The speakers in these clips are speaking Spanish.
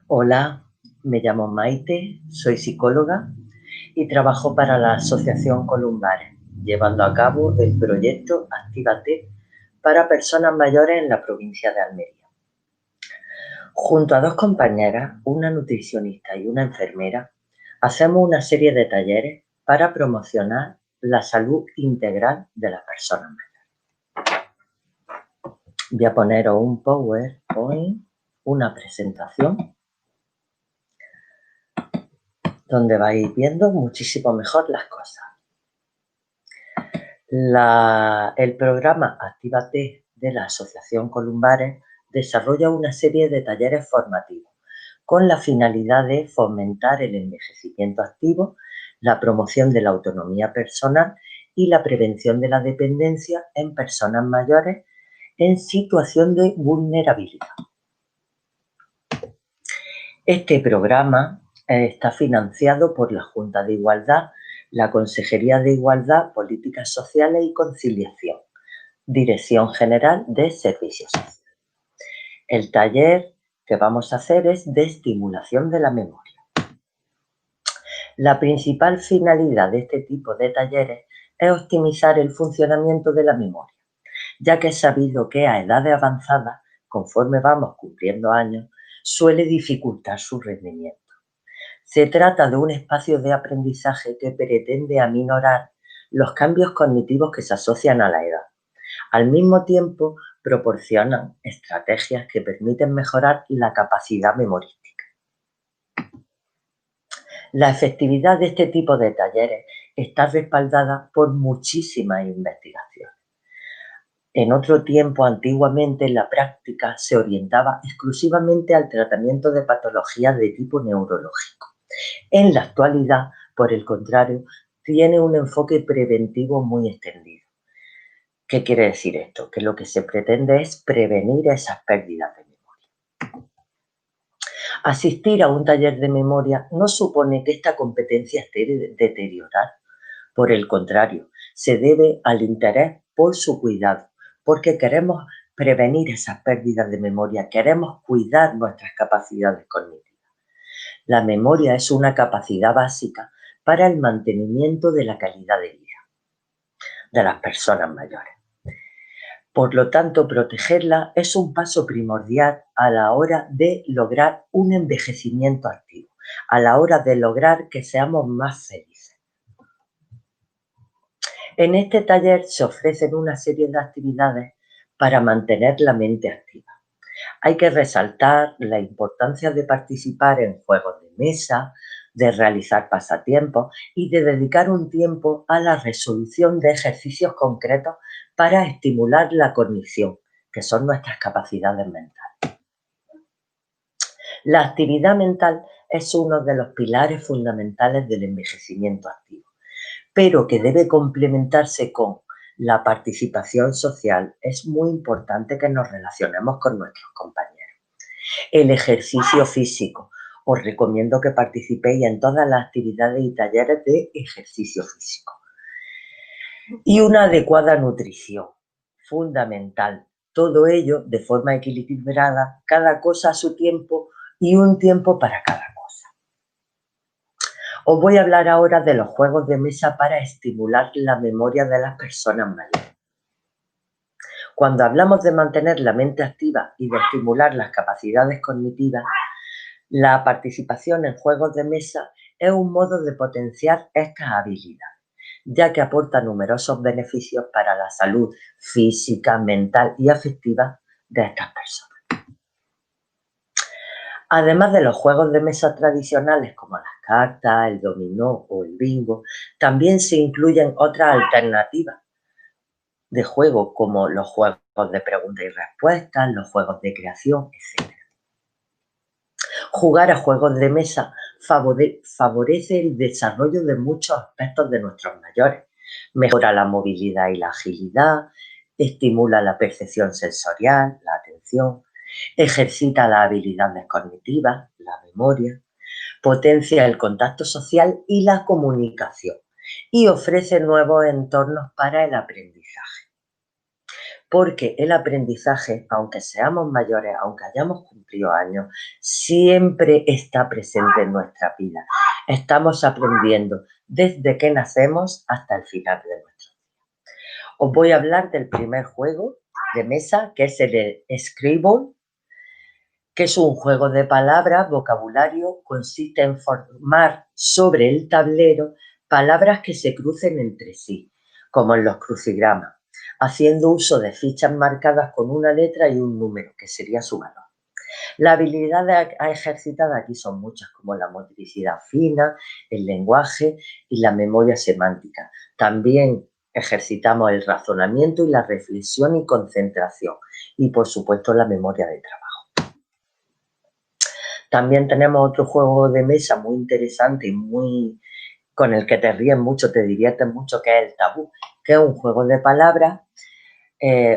Hola, me llamo Maite, soy psicóloga y trabajo para la Asociación Columbares, llevando a cabo el proyecto Actívate para personas mayores en la provincia de Almería. Junto a dos compañeras, una nutricionista y una enfermera, hacemos una serie de talleres para promocionar la salud integral de las personas mayores. Voy a poneros un PowerPoint, una presentación donde vais viendo muchísimo mejor las cosas. El programa Actívate de la Asociación Columbares desarrolla una serie de talleres formativos con la finalidad de fomentar el envejecimiento activo, la promoción de la autonomía personal y la prevención de la dependencia en personas mayores en situación de vulnerabilidad. Este programa está financiado por la Junta de Igualdad, la Consejería de Igualdad, Políticas Sociales y Conciliación, Dirección General de Servicios Sociales. El taller que vamos a hacer es de estimulación de la memoria. La principal finalidad de este tipo de talleres es optimizar el funcionamiento de la memoria, ya que es sabido que a edades avanzadas, conforme vamos cumpliendo años, suele dificultar su rendimiento. Se trata de un espacio de aprendizaje que pretende aminorar los cambios cognitivos que se asocian a la edad. Al mismo tiempo, proporcionan estrategias que permiten mejorar la capacidad memorística. La efectividad de este tipo de talleres está respaldada por muchísimas investigaciones. En otro tiempo, antiguamente, la práctica se orientaba exclusivamente al tratamiento de patologías de tipo neurológico. En la actualidad, por el contrario, tiene un enfoque preventivo muy extendido. ¿Qué quiere decir esto? Que lo que se pretende es prevenir esas pérdidas de memoria. Asistir a un taller de memoria no supone que esta competencia esté deteriorada. Por el contrario, se debe al interés por su cuidado, porque queremos prevenir esas pérdidas de memoria, queremos cuidar nuestras capacidades cognitivas. La memoria es una capacidad básica para el mantenimiento de la calidad de vida de las personas mayores. Por lo tanto, protegerla es un paso primordial a la hora de lograr un envejecimiento activo, a la hora de lograr que seamos más felices. En este taller se ofrecen una serie de actividades para mantener la mente activa. Hay que resaltar la importancia de participar en juegos de mesa, de realizar pasatiempos y de dedicar un tiempo a la resolución de ejercicios concretos para estimular la cognición, que son nuestras capacidades mentales. La actividad mental es uno de los pilares fundamentales del envejecimiento activo, pero que debe complementarse con la participación social. Es muy importante que nos relacionemos con nuestros compañeros. El ejercicio físico. Os recomiendo que participéis en todas las actividades y talleres de ejercicio físico. Y una adecuada nutrición, fundamental. Todo ello de forma equilibrada, cada cosa a su tiempo y un tiempo para cada cosa. Os voy a hablar ahora de los juegos de mesa para estimular la memoria de las personas mayores. Cuando hablamos de mantener la mente activa y de estimular las capacidades cognitivas, la participación en juegos de mesa es un modo de potenciar estas habilidades, ya que aporta numerosos beneficios para la salud física, mental y afectiva de estas personas. Además de los juegos de mesa tradicionales como las cartas, el dominó o el bingo, también se incluyen otras alternativas de juego como los juegos de preguntas y respuestas, los juegos de creación, etc. Jugar a juegos de mesa favorece el desarrollo de muchos aspectos de nuestros mayores. Mejora la movilidad y la agilidad, estimula la percepción sensorial, la atención, ejercita las habilidades cognitivas, la memoria, potencia el contacto social y la comunicación y ofrece nuevos entornos para el aprendizaje. porque el aprendizaje, aunque seamos mayores, aunque hayamos cumplido años, siempre está presente en nuestra vida. Estamos aprendiendo desde que nacemos hasta el final de nuestra vida. Os voy a hablar del primer juego de mesa, que es el Scrabble, que es un juego de palabras, vocabulario, consiste en formar sobre el tablero palabras que se crucen entre sí, como en los crucigramas, haciendo uso de fichas marcadas con una letra y un número, que sería su valor. Las habilidades a ejercitar aquí son muchas, como la motricidad fina, el lenguaje y la memoria semántica. También ejercitamos el razonamiento y la reflexión y concentración, y por supuesto la memoria de trabajo. También tenemos otro juego de mesa muy interesante y con el que te ríes mucho, te diviertes mucho, que es el tabú, que es un juego de palabras,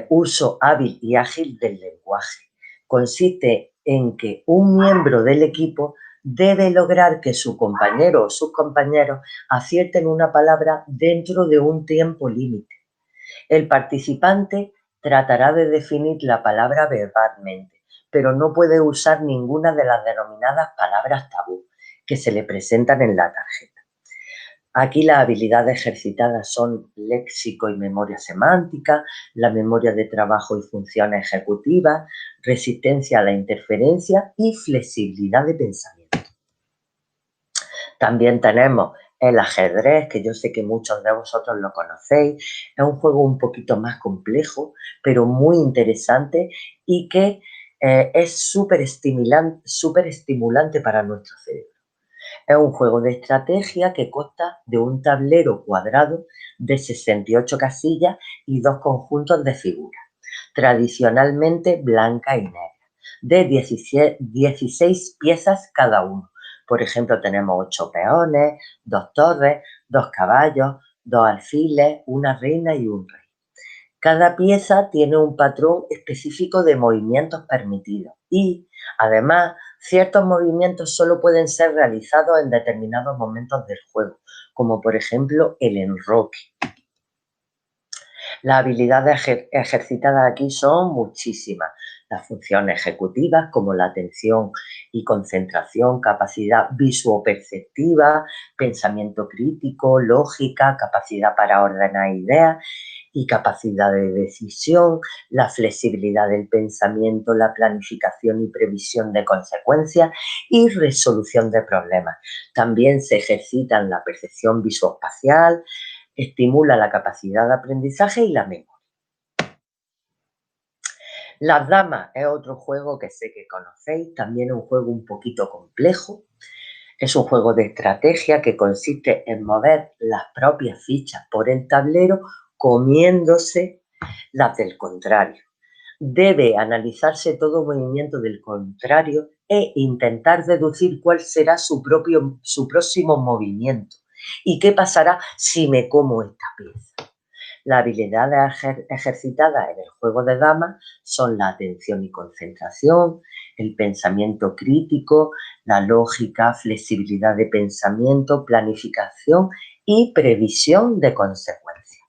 uso hábil y ágil del lenguaje. Consiste en que un miembro del equipo debe lograr que su compañero o sus compañeros acierten una palabra dentro de un tiempo límite. El participante tratará de definir la palabra verbalmente, pero no puede usar ninguna de las denominadas palabras tabú que se le presentan en la tarjeta. Aquí las habilidades ejercitadas son léxico y memoria semántica, la memoria de trabajo y funciones ejecutivas, resistencia a la interferencia y flexibilidad de pensamiento. También tenemos el ajedrez, que yo sé que muchos de vosotros lo conocéis. Es un juego un poquito más complejo, pero muy interesante y que es súper estimulante para nuestro cerebro. Es un juego de estrategia que consta de un tablero cuadrado de 68 casillas y dos conjuntos de figuras, tradicionalmente blanca y negra, de 16 piezas cada uno. Por ejemplo, tenemos 8 peones, 2 torres, 2 caballos, 2 alfiles, una reina y un rey. Cada pieza tiene un patrón específico de movimientos permitidos y, además, ciertos movimientos solo pueden ser realizados en determinados momentos del juego, como por ejemplo el enroque. Las habilidades ejercitadas aquí son muchísimas. Las funciones ejecutivas como la atención y concentración, capacidad visuoperceptiva, pensamiento crítico, lógica, capacidad para ordenar ideas y capacidad de decisión, la flexibilidad del pensamiento, la planificación y previsión de consecuencias y resolución de problemas. También se ejercitan la percepción visoespacial, estimula la capacidad de aprendizaje y la memoria. Las damas es otro juego que sé que conocéis, también es un juego un poquito complejo. Es un juego de estrategia que consiste en mover las propias fichas por el tablero comiéndose las del contrario. Debe analizarse todo movimiento del contrario e intentar deducir cuál será su próximo movimiento y qué pasará si me como esta pieza. Las habilidades ejercitadas en el juego de damas son la atención y concentración, el pensamiento crítico, la lógica, flexibilidad de pensamiento, planificación y previsión de consecuencias.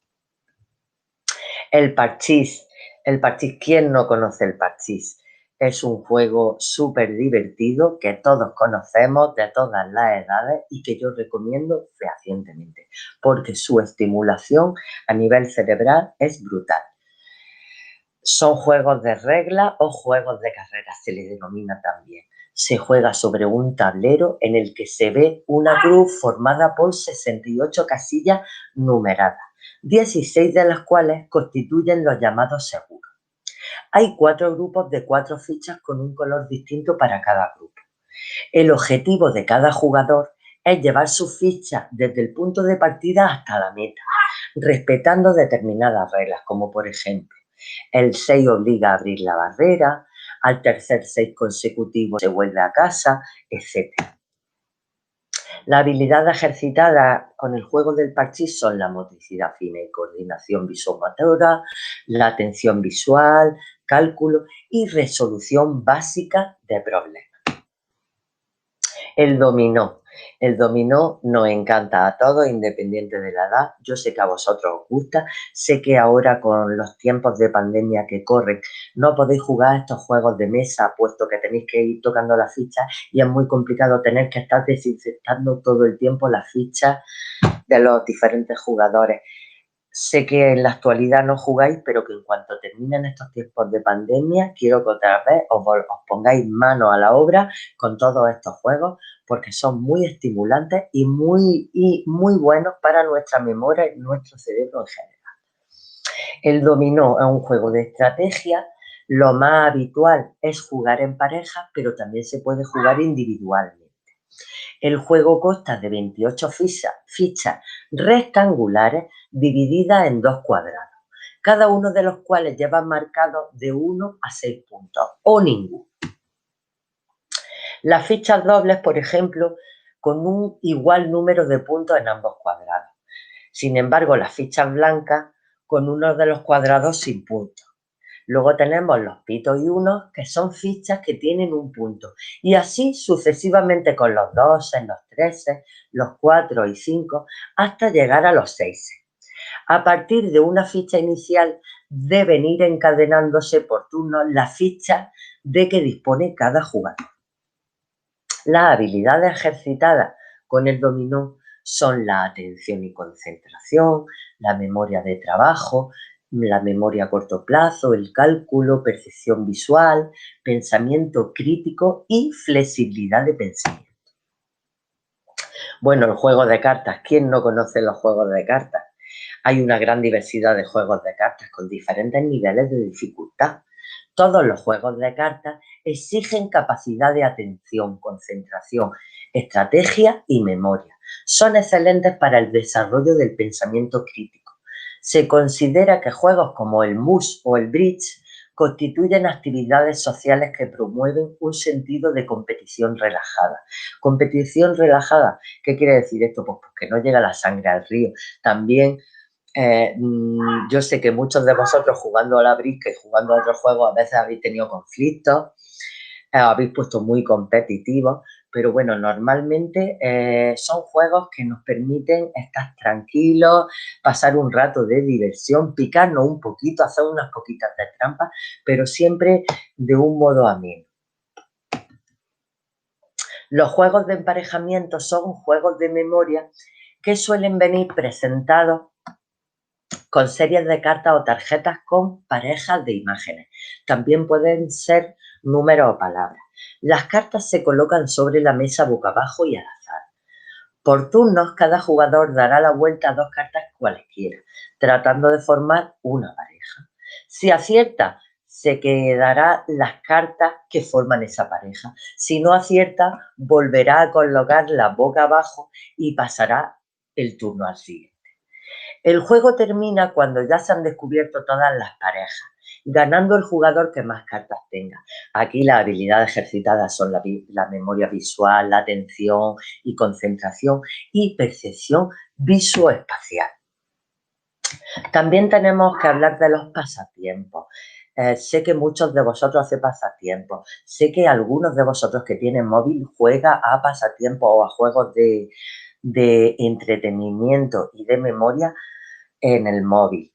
El parchís. El parchís, ¿quién no conoce el parchís? Es un juego súper divertido que todos conocemos de todas las edades y que yo recomiendo fehacientemente porque su estimulación a nivel cerebral es brutal. Son juegos de reglas o juegos de carreras, se les denomina también. Se juega sobre un tablero en el que se ve una cruz formada por 68 casillas numeradas, 16 de las cuales constituyen los llamados seguros. Hay 4 grupos de 4 fichas con un color distinto para cada grupo. El objetivo de cada jugador es llevar su ficha desde el punto de partida hasta la meta, respetando determinadas reglas, como por ejemplo, el 6 obliga a abrir la barrera, al tercer 6 consecutivo se vuelve a casa, etc. La habilidad ejercitada con el juego del parchís son la motricidad fina y coordinación visomotora, la atención visual, cálculo y resolución básica de problemas. El dominó. El dominó nos encanta a todos, independiente de la edad. Yo sé que a vosotros os gusta. Sé que ahora con los tiempos de pandemia que corren no podéis jugar estos juegos de mesa, puesto que tenéis que ir tocando las fichas y es muy complicado tener que estar desinfectando todo el tiempo las fichas de los diferentes jugadores. Sé que en la actualidad no jugáis, pero que en cuanto terminen estos tiempos de pandemia, quiero que otra vez os pongáis mano a la obra con todos estos juegos, porque son muy estimulantes y muy buenos para nuestra memoria y nuestro cerebro en general. El dominó es un juego de estrategia. Lo más habitual es jugar en pareja, pero también se puede jugar individualmente. El juego consta de 28 fichas rectangulares divididas en dos cuadrados, cada uno de los cuales lleva marcados de 1 a 6 puntos o ninguno. Las fichas dobles, por ejemplo, con un igual número de puntos en ambos cuadrados. Sin embargo, las fichas blancas con uno de los cuadrados sin puntos. Luego tenemos los pitos y unos, que son fichas que tienen un punto. Y así sucesivamente con los 2, los 13, los 4 y 5, hasta llegar a los 6. A partir de una ficha inicial deben ir encadenándose por turnos las fichas de que dispone cada jugador. Las habilidades ejercitadas con el dominó son la atención y concentración, la memoria de trabajo, la memoria a corto plazo, el cálculo, percepción visual, pensamiento crítico y flexibilidad de pensamiento. Bueno, el juego de cartas. ¿Quién no conoce los juegos de cartas? Hay una gran diversidad de juegos de cartas con diferentes niveles de dificultad. Todos los juegos de cartas exigen capacidad de atención, concentración, estrategia y memoria. Son excelentes para el desarrollo del pensamiento crítico. Se considera que juegos como el mus o el bridge constituyen actividades sociales que promueven un sentido de competición relajada. Competición relajada, ¿qué quiere decir esto? Pues porque no llega la sangre al río. También yo sé que muchos de vosotros jugando a la brisca y jugando a otros juegos a veces habéis tenido conflictos, habéis puesto muy competitivos, pero bueno, normalmente son juegos que nos permiten estar tranquilos, pasar un rato de diversión, picarnos un poquito, hacer unas poquitas de trampas, pero siempre de un modo ameno. Los juegos de emparejamiento son juegos de memoria que suelen venir presentados con series de cartas o tarjetas con parejas de imágenes. También pueden ser números o palabras. Las cartas se colocan sobre la mesa boca abajo y al azar. Por turnos, cada jugador dará la vuelta a dos cartas cualesquiera, tratando de formar una pareja. Si acierta, se quedará las cartas que forman esa pareja. Si no acierta, volverá a colocarla boca abajo y pasará el turno al siguiente. El juego termina cuando ya se han descubierto todas las parejas, ganando el jugador que más cartas tenga. Aquí las habilidades ejercitadas son la memoria visual, la atención y concentración y percepción visoespacial. También tenemos que hablar de los pasatiempos. Sé que muchos de vosotros hacen pasatiempos. Sé que algunos de vosotros que tienen móvil juegan a pasatiempos o a juegos de entretenimiento y de memoria en el móvil.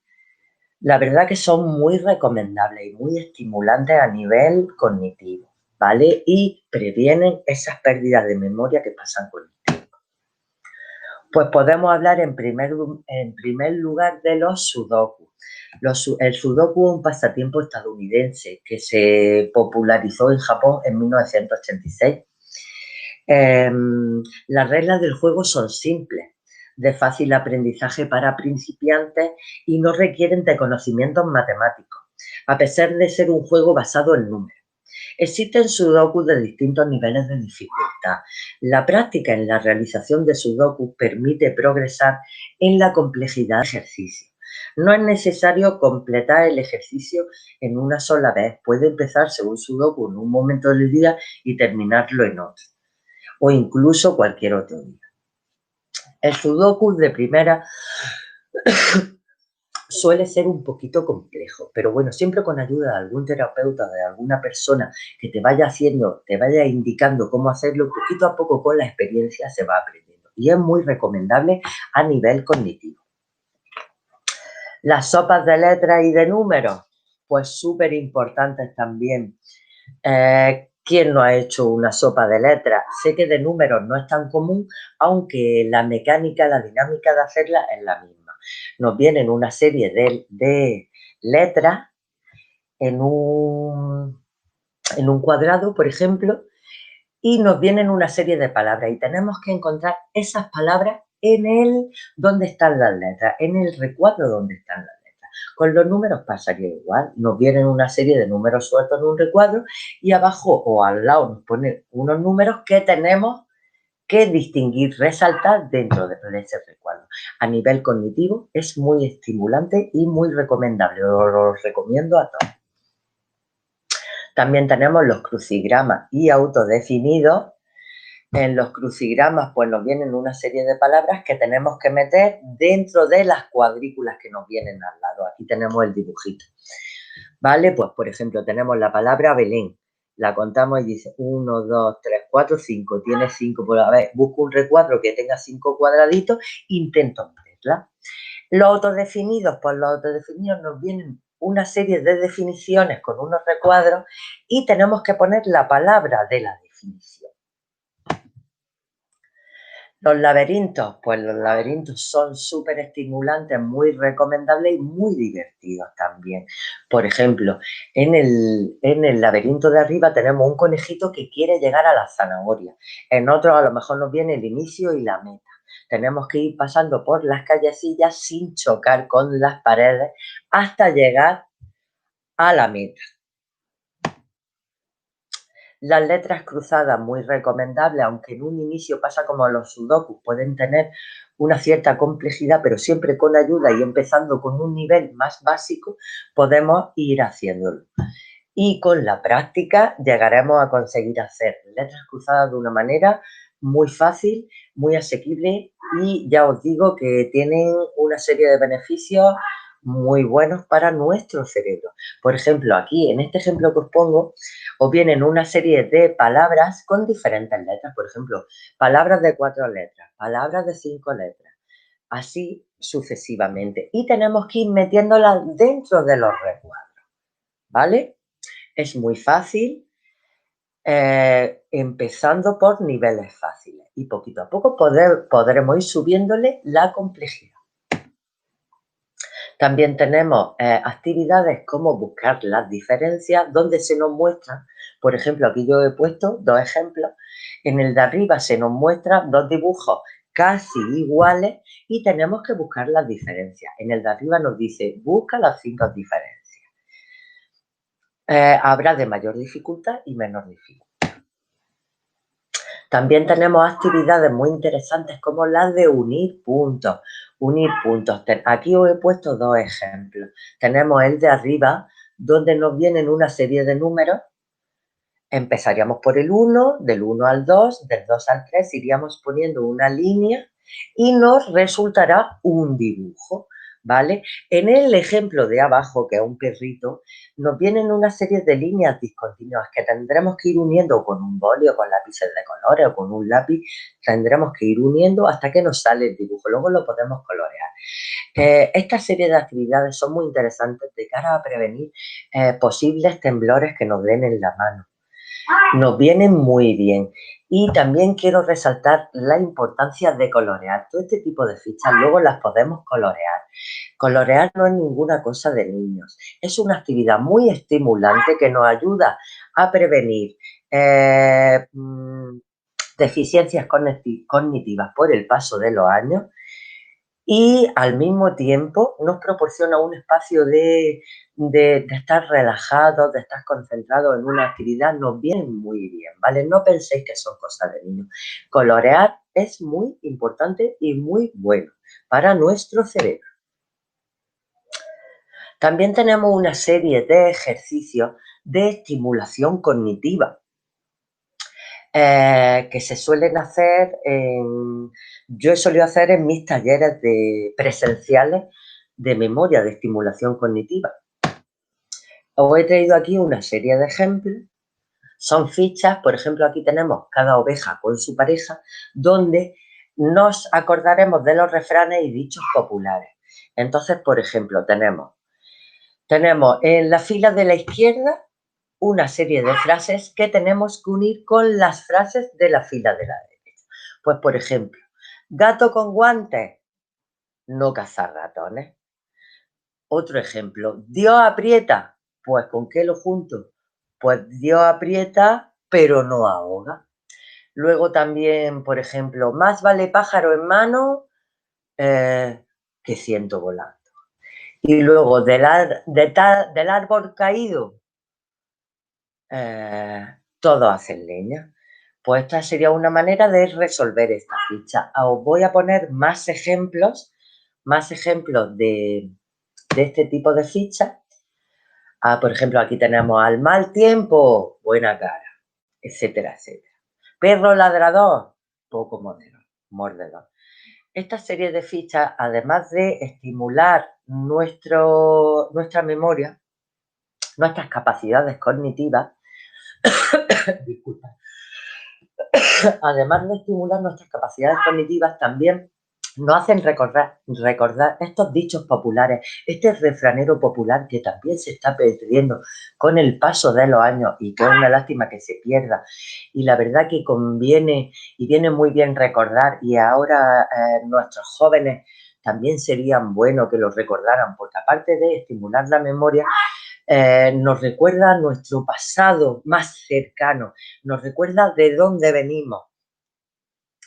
La verdad que son muy recomendables y muy estimulantes a nivel cognitivo, ¿vale? Y previenen esas pérdidas de memoria que pasan con el tiempo. Pues podemos hablar en primer lugar de los sudoku. El sudoku es un pasatiempo estadounidense que se popularizó en Japón en 1986. Las reglas del juego son simples, de fácil aprendizaje para principiantes y no requieren de conocimientos matemáticos, a pesar de ser un juego basado en números. Existen sudokus de distintos niveles de dificultad. La práctica en la realización de sudokus permite progresar en la complejidad del ejercicio. No es necesario completar el ejercicio en una sola vez. Puede empezarse un sudoku en un momento del día y terminarlo en otro, o incluso cualquier otro día. El sudoku de primera suele ser un poquito complejo, pero bueno, siempre con ayuda de algún terapeuta, de alguna persona que te vaya haciendo, te vaya indicando cómo hacerlo, poquito a poco con la experiencia se va aprendiendo. Y es muy recomendable a nivel cognitivo. Las sopas de letras y de números, pues súper importantes también. ¿Quién no ha hecho una sopa de letras? Sé que de números no es tan común, aunque la mecánica, la dinámica de hacerla es la misma. Nos vienen una serie de letras en un cuadrado, por ejemplo, y nos vienen una serie de palabras y tenemos que encontrar esas palabras donde están las letras, en el recuadro donde están las letras. Con los números pasaría igual, nos vienen una serie de números sueltos en un recuadro y abajo o al lado nos ponen unos números que tenemos que distinguir, resaltar dentro de ese recuadro. A nivel cognitivo es muy estimulante y muy recomendable, lo recomiendo a todos. También tenemos los crucigramas y autodefinidos. En los crucigramas pues nos vienen una serie de palabras que tenemos que meter dentro de las cuadrículas que nos vienen al lado. Aquí tenemos el dibujito. ¿Vale? Pues por ejemplo tenemos la palabra Belén. La contamos y dice 1, 2, 3, 4, 5. Tiene 5. Pues a ver, busco un recuadro que tenga 5 cuadraditos, intento meterla. Los autodefinidos, pues los autodefinidos nos vienen una serie de definiciones con unos recuadros y tenemos que poner la palabra de la definición. Los laberintos, pues los laberintos son súper estimulantes, muy recomendables y muy divertidos también. Por ejemplo, en el laberinto de arriba tenemos un conejito que quiere llegar a la zanahoria. En otro a lo mejor nos viene el inicio y la meta. Tenemos que ir pasando por las callecillas sin chocar con las paredes hasta llegar a la meta. Las letras cruzadas, muy recomendables, aunque en un inicio pasa como los sudokus, pueden tener una cierta complejidad, pero siempre con ayuda y empezando con un nivel más básico, podemos ir haciéndolo. Y con la práctica llegaremos a conseguir hacer letras cruzadas de una manera muy fácil, muy asequible y ya os digo que tienen una serie de beneficios muy buenos para nuestro cerebro. Por ejemplo, aquí en este ejemplo que os pongo, os vienen una serie de palabras con diferentes letras. Por ejemplo, palabras de 4 letras, palabras de 5 letras, así sucesivamente. Y tenemos que ir metiéndolas dentro de los recuadros, ¿vale? Es muy fácil, empezando por niveles fáciles y poquito a poco podremos ir subiéndole la complejidad. También tenemos actividades como buscar las diferencias, donde se nos muestran, por ejemplo, aquí yo he puesto 2 ejemplos, en el de arriba se nos muestran 2 dibujos casi iguales y tenemos que buscar las diferencias. En el de arriba nos dice, busca las 5 diferencias. Habrá de mayor dificultad y menor dificultad. También tenemos actividades muy interesantes como las de unir puntos. Unir puntos. Aquí os he puesto 2 ejemplos. Tenemos el de arriba, donde nos vienen una serie de números. Empezaríamos por el 1, del 1 al 2, del 2 al 3, iríamos poniendo una línea y nos resultará un dibujo, ¿vale? En el ejemplo de abajo, que es un perrito, nos vienen una serie de líneas discontinuas que tendremos que ir uniendo con un boli o con lápices de colores o con un lápiz, tendremos que ir uniendo hasta que nos sale el dibujo, luego lo podemos colorear. Esta serie de actividades son muy interesantes de cara a prevenir posibles temblores que nos den en la mano. Nos vienen muy bien. Y también quiero resaltar la importancia de colorear. Todo este tipo de fichas luego las podemos colorear. Colorear no es ninguna cosa de niños. Es una actividad muy estimulante que nos ayuda a prevenir deficiencias cognitivas por el paso de los años y al mismo tiempo nos proporciona un espacio de estar relajados, de estar concentrados en una actividad, nos viene muy bien, ¿vale? No penséis que son cosas de niños. Colorear es muy importante y muy bueno para nuestro cerebro. También tenemos una serie de ejercicios de estimulación cognitiva que se suelen hacer yo he solido hacer en mis talleres presenciales de memoria de estimulación cognitiva. Os he traído aquí una serie de ejemplos. Son fichas, por ejemplo, aquí tenemos cada oveja con su pareja, donde nos acordaremos de los refranes y dichos populares. Entonces, por ejemplo, tenemos en la fila de la izquierda una serie de frases que tenemos que unir con las frases de la fila de la derecha. Pues, por ejemplo, gato con guantes, no cazar ratones. Otro ejemplo, Dios aprieta, pues ¿con qué lo junto? Pues Dios aprieta, pero no ahoga. Luego también, por ejemplo, más vale pájaro en mano que ciento volando. Y luego del árbol caído, todos hacen leña. Pues esta sería una manera de resolver esta ficha. Os voy a poner más ejemplos de este tipo de fichas. Por ejemplo, aquí tenemos al mal tiempo, buena cara, etcétera, etcétera. Perro ladrador, poco mordedor. Esta serie de fichas, además de estimular nuestra memoria, nuestras capacidades cognitivas, disculpa, además de estimular nuestras capacidades cognitivas, también nos hacen recordar estos dichos populares, este refranero popular que también se está perdiendo con el paso de los años y que es una lástima que se pierda. Y la verdad que conviene y viene muy bien recordar, y ahora nuestros jóvenes también serían bueno que los recordaran, porque aparte de estimular la memoria, nos recuerda nuestro pasado más cercano, nos recuerda de dónde venimos.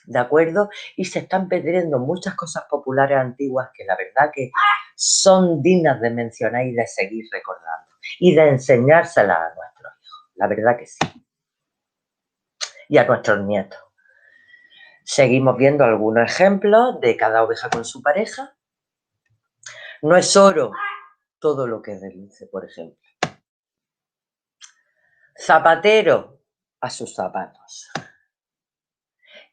¿De acuerdo? Y se están perdiendo muchas cosas populares antiguas que la verdad que son dignas de mencionar y de seguir recordando y de enseñárselas a nuestros hijos. La verdad que sí. Y a nuestros nietos. Seguimos viendo algunos ejemplos de cada oveja con su pareja. No es oro todo lo que reluce, por ejemplo. Zapatero a sus zapatos.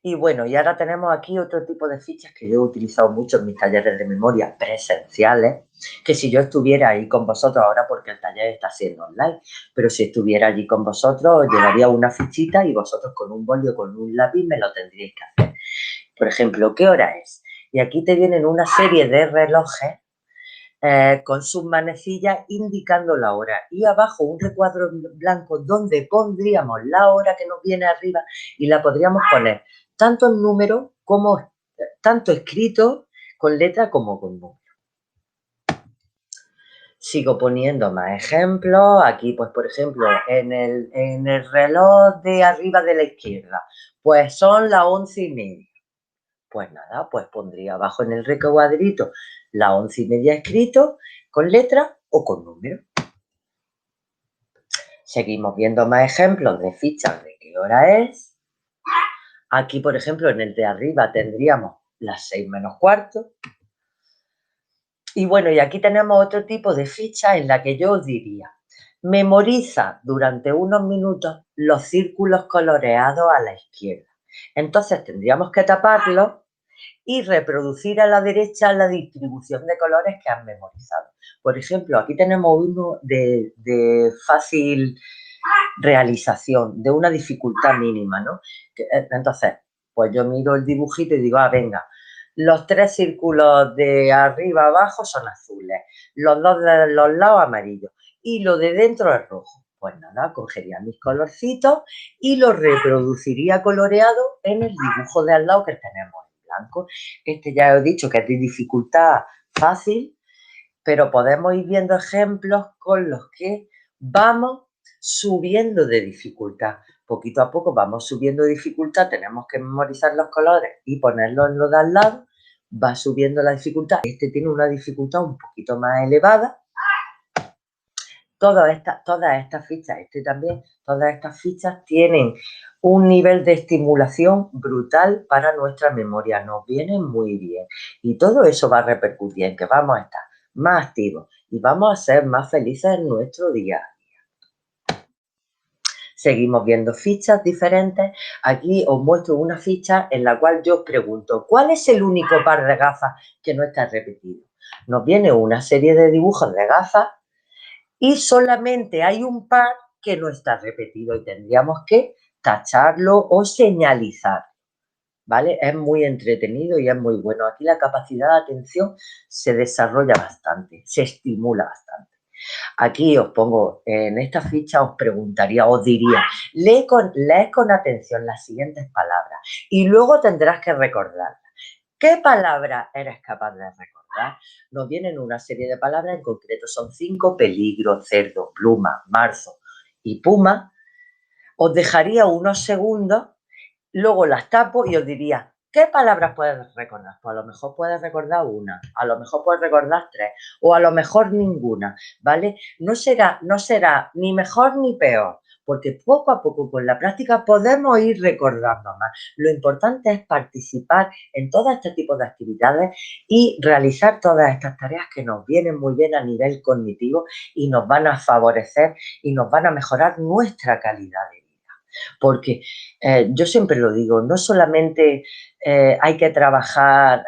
Y bueno, y ahora tenemos aquí otro tipo de fichas que yo he utilizado mucho en mis talleres de memoria presenciales, que si yo estuviera ahí con vosotros ahora, porque el taller está siendo online, pero si estuviera allí con vosotros, os llevaría una fichita y vosotros con un boli o con un lápiz me lo tendríais que hacer. Por ejemplo, ¿qué hora es? Y aquí te vienen una serie de relojes con sus manecillas indicando la hora. Y abajo un recuadro blanco donde pondríamos la hora que nos viene arriba y la podríamos poner tanto en número como tanto escrito con letra como con número. Sigo poniendo más ejemplos. Aquí, pues, por ejemplo, en el reloj de arriba de la izquierda, pues son las 11:30. Pues nada, pues pondría abajo en el recuadrito las 11:30 escrito con letra o con número. Seguimos viendo más ejemplos de fichas de qué hora es. Aquí, por ejemplo, en el de arriba tendríamos las 6:45. Y bueno, y aquí tenemos otro tipo de ficha en la que yo os diría, memoriza durante unos minutos los círculos coloreados a la izquierda. Entonces tendríamos que taparlos y reproducir a la derecha la distribución de colores que han memorizado. Por ejemplo, aquí tenemos uno de fácil realización, de una dificultad mínima, ¿no? Entonces, pues yo miro el dibujito y digo, venga, los 3 círculos de arriba abajo son azules, los 2 de los lados amarillos y lo de dentro es rojo. Pues nada, cogería mis colorcitos y los reproduciría coloreado en el dibujo de al lado que tenemos en blanco. Este ya he dicho que es de dificultad fácil, pero podemos ir viendo ejemplos con los que vamos subiendo de dificultad. Poquito a poco vamos subiendo de dificultad, tenemos que memorizar los colores y ponerlos en los de al lado, va subiendo la dificultad. Este tiene una dificultad un poquito más elevada. Todas estas fichas, todas estas fichas tienen un nivel de estimulación brutal para nuestra memoria, nos vienen muy bien. Y todo eso va a repercutir en que vamos a estar más activos y vamos a ser más felices en nuestro día. Seguimos viendo fichas diferentes. Aquí os muestro una ficha en la cual yo os pregunto, ¿cuál es el único par de gafas que no está repetido? Nos viene una serie de dibujos de gafas y solamente hay un par que no está repetido y tendríamos que tacharlo o señalizar, ¿vale? Es muy entretenido y es muy bueno. Aquí la capacidad de atención se desarrolla bastante, se estimula bastante. Aquí os pongo, en esta ficha os preguntaría, os diría, lee con atención las siguientes palabras y luego tendrás que recordarlas. ¿Qué palabra eres capaz de recordar? Nos vienen una serie de palabras, en concreto son 5: peligro, cerdo, pluma, marzo y puma. Os dejaría unos segundos, luego las tapo y os diría, ¿qué palabras puedes recordar? Pues a lo mejor puedes recordar una, a lo mejor puedes recordar tres, o a lo mejor ninguna, ¿vale? No será ni mejor ni peor, porque poco a poco con la práctica podemos ir recordando más. Lo importante es participar en todo este tipo de actividades y realizar todas estas tareas que nos vienen muy bien a nivel cognitivo y nos van a favorecer y nos van a mejorar nuestra calidad de vida. Porque yo siempre lo digo, no solamente hay que trabajar,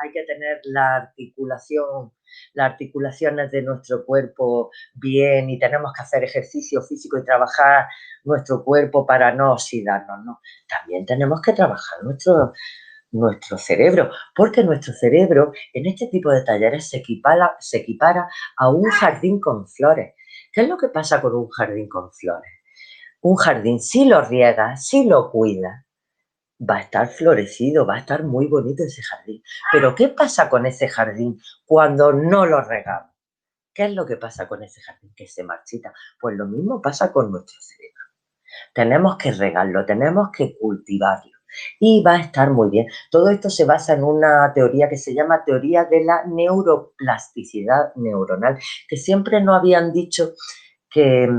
hay que tener las articulaciones de nuestro cuerpo bien y tenemos que hacer ejercicio físico y trabajar nuestro cuerpo para no oxidarnos, no. También tenemos que trabajar nuestro cerebro, porque nuestro cerebro en este tipo de talleres se equipara a un jardín con flores. ¿Qué es lo que pasa con un jardín con flores? Un jardín, si lo riegas, si lo cuidas, va a estar florecido, va a estar muy bonito ese jardín. Pero ¿qué pasa con ese jardín cuando no lo regamos? ¿Qué es lo que pasa con ese jardín? Que se marchita. Pues lo mismo pasa con nuestro cerebro. Tenemos que regarlo, tenemos que cultivarlo y va a estar muy bien. Todo esto se basa en una teoría que se llama teoría de la neuroplasticidad neuronal, que siempre nos habían dicho que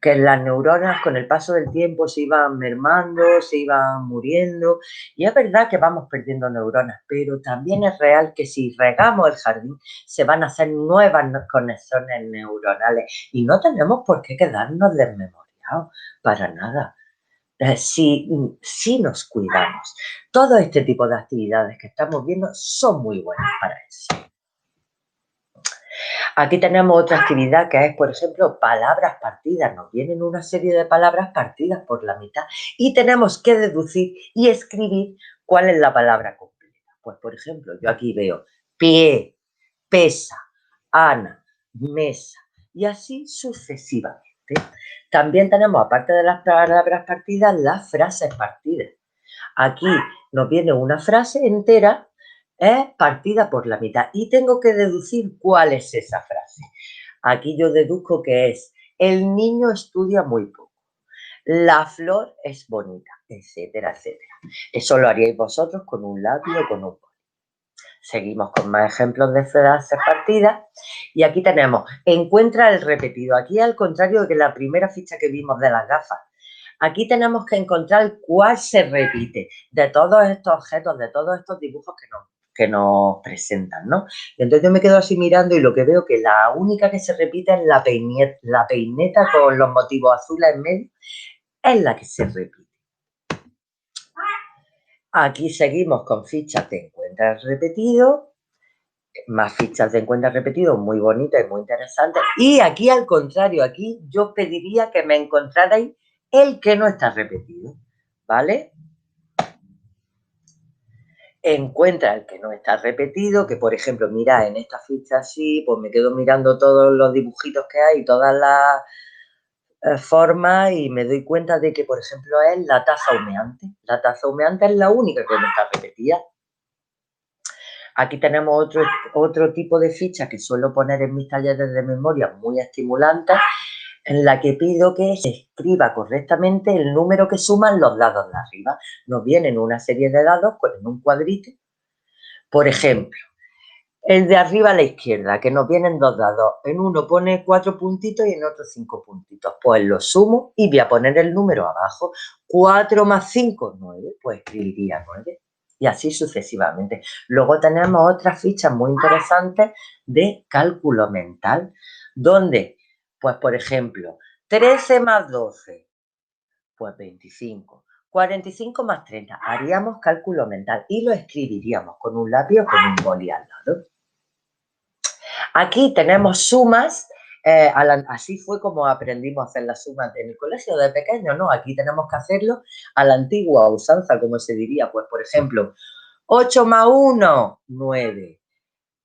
que las neuronas con el paso del tiempo se iban mermando, se iban muriendo, y es verdad que vamos perdiendo neuronas, pero también es real que si regamos el jardín se van a hacer nuevas conexiones neuronales y no tenemos por qué quedarnos desmemoriados, para nada. Si nos cuidamos. Todo este tipo de actividades que estamos viendo son muy buenas para eso. Aquí tenemos otra actividad que es, por ejemplo, palabras partidas. Nos vienen una serie de palabras partidas por la mitad y tenemos que deducir y escribir cuál es la palabra completa. Pues, por ejemplo, yo aquí veo pie, pesa, Ana, mesa y así sucesivamente. También tenemos, aparte de las palabras partidas, las frases partidas. Aquí nos viene una frase entera partida por la mitad y tengo que deducir cuál es esa frase. Aquí yo deduzco que es: el niño estudia muy poco, la flor es bonita, etcétera, etcétera. Eso lo haríais vosotros con un lápiz o con un boli. Seguimos con más ejemplos de frases partidas y aquí tenemos: encuentra el repetido. Aquí al contrario de la primera ficha que vimos de las gafas, aquí tenemos que encontrar cuál se repite de todos estos objetos, de todos estos dibujos que nos presentan, ¿no? Entonces yo me quedo así mirando y lo que veo que la única que se repite es la peineta con los motivos azules en medio, es la que se repite. Aquí seguimos con fichas de encuentras repetido, más fichas de encuentras repetido, muy bonitas y muy interesantes. Y aquí al contrario, aquí yo pediría que me encontrarais el que no está repetido, ¿vale? Encuentra el que no está repetido, que por ejemplo, mira, en esta ficha así, pues me quedo mirando todos los dibujitos que hay, todas las formas y me doy cuenta de que, por ejemplo, es la taza humeante. La taza humeante es la única que no está repetida. Aquí tenemos otro tipo de ficha que suelo poner en mis talleres de memoria muy estimulantes, en la que pido que se escriba correctamente el número que suman los dados de arriba. Nos vienen una serie de dados en un cuadrito. Por ejemplo, el de arriba a la izquierda, que nos vienen dos dados. En uno pone 4 puntitos y en otro 5 puntitos. Pues lo sumo y voy a poner el número abajo. 4 más 5, 9. Pues escribiría 9. Y así sucesivamente. Luego tenemos otras fichas muy interesantes de cálculo mental, donde, pues por ejemplo, 13 más 12, pues 25. 45 más 30. Haríamos cálculo mental y lo escribiríamos con un lápiz o con un boli al lado. Aquí tenemos sumas. Así fue como aprendimos a hacer las sumas en el colegio de pequeño, ¿no? Aquí tenemos que hacerlo a la antigua usanza, como se diría. Pues, por ejemplo, 8 más 1, 9.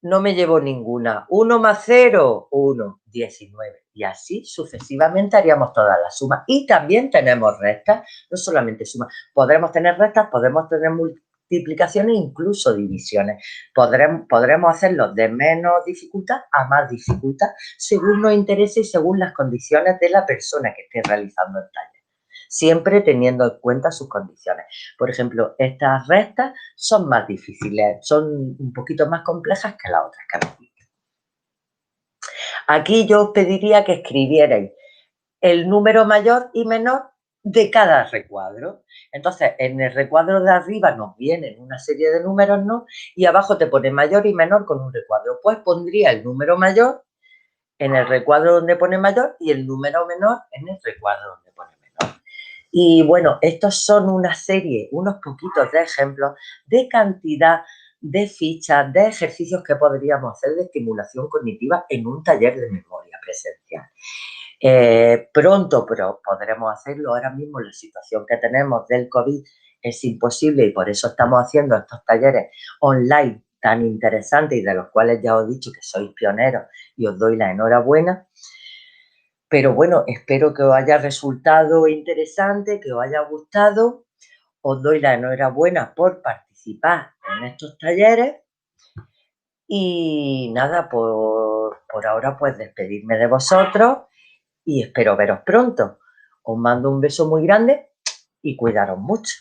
No me llevo ninguna. 1 más 0, 1, 19. Y así sucesivamente haríamos todas las sumas. Y también tenemos restas, no solamente sumas. Podremos tener restas, podemos tener multiplicaciones, incluso divisiones. Podremos hacerlo de menos dificultad a más dificultad, según nos interese y según las condiciones de la persona que esté realizando el taller. Siempre teniendo en cuenta sus condiciones. Por ejemplo, estas restas son más difíciles, son un poquito más complejas que las otras que habéis visto. Aquí yo os pediría que escribierais el número mayor y menor de cada recuadro. Entonces, en el recuadro de arriba nos vienen una serie de números, ¿no? Y abajo te pone mayor y menor con un recuadro. Pues pondría el número mayor en el recuadro donde pone mayor y el número menor en el recuadro donde pone menor. Y bueno, estos son una serie, unos poquitos de ejemplos de cantidad de fichas, de ejercicios que podríamos hacer de estimulación cognitiva en un taller de memoria presencial. Pronto pero podremos hacerlo. Ahora mismo la situación que tenemos del COVID es imposible y por eso estamos haciendo estos talleres online tan interesantes y de los cuales ya os he dicho que sois pioneros y os doy la enhorabuena. Pero bueno, espero que os haya resultado interesante, que os haya gustado. Os doy la enhorabuena por participar en estos talleres. Y nada, por ahora pues despedirme de vosotros y espero veros pronto. Os mando un beso muy grande y cuidaros mucho.